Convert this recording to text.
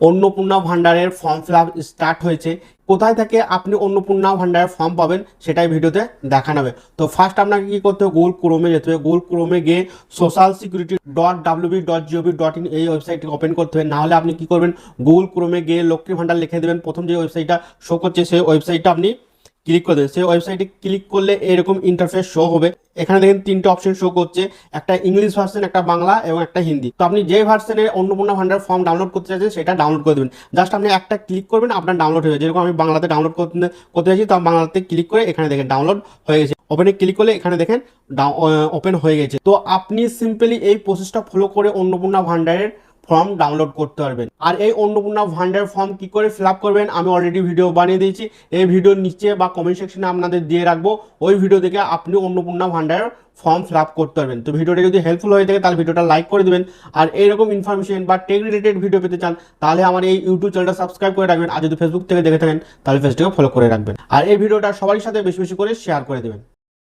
অন্নপূর্ণা ভান্ডারের form fill up start হয়েছে। কোথায় থেকে আপনি অন্নপূর্ণা ভান্ডারের ফর্ম পাবেন সেটাই ভিডিওতে দেখানো হবে। তো ফার্স্ট আপনাকে কি করতে হবে, গুগল ক্রোমে যেতে হবে। গুগল ক্রোমে গিয়ে socialsecurity.wb.gov.in এই ওয়েবসাইটটি ওপেন করতে হবে। নাহলে আপনি কি করবেন, গুগল ক্রোমে গিয়ে লক্ষ্মীর ভান্ডার লিখে দেবেন। প্রথম যে ওয়েবসাইটটা শো করছে সেই ওয়েবসাইটটা আপনি ক্লিক করে দেবেন। সেই ওয়েবসাইটে ক্লিক করলে এরকম ইন্টারফেস শো হবে। এখানে দেখেন তিনটে অপশন শো করছে, একটা ইংলিশ ভার্সন, একটা বাংলা এবং একটা হিন্দি। তো আপনি যে ভার্সনে অন্নপূর্ণা ভান্ডার ফর্ম ডাউনলোড করতে চাইছেন সেটা ডাউনলোড করে দেবেন। জাস্ট আপনি একটা ক্লিক করবেন, আপনার ডাউনলোড হয়ে যাবে। যেরকম আমি বাংলাতে ডাউনলোড করতে চাইছি, তো আমি বাংলাতে ক্লিক করে এখানে দেখেন ডাউনলোড হয়ে গেছে। ওপেনে ক্লিক করলে এখানে দেখেন ওপেন হয়ে গেছে। তো আপনি সিম্পলি এই প্রসেসটা ফলো করে অন্নপূর্ণা ভান্ডারের ফর্ম ডাউনলোড করতে পারবেন। আর এই অন্নপূর্ণা ভান্ডার ফর্ম কি করে ফিল আপ করবেন আমি অলরেডি ভিডিও বানিয়ে দিয়েছি। এই ভিডিওর নিচে বা কমেন্ট সেকশনে আপনাদের দিয়ে রাখবো। ওই ভিডিও দেখে আপনি অন্নপূর্ণা ভান্ডারের ফর্ম ফিল আপ করতে পারবেন। তো ভিডিওটা যদি হেল্পফুল হয়ে থাকে তাহলে ভিডিওটা লাইক করে দেবেন। আর এইরকম ইনফরমেশন বা টেক রিলেটেড ভিডিও পেতে চান তাহলে আমার এই ইউটিউব চ্যানেলটা সাবস্ক্রাইব করে রাখবেন। আর যদি ফেসবুক থেকে দেখে থাকেন তাহলে পেজটাকে ফলো করে রাখবেন। আর এই ভিডিওটা সবার সাথে বেশি বেশি করে শেয়ার করে দেবেন।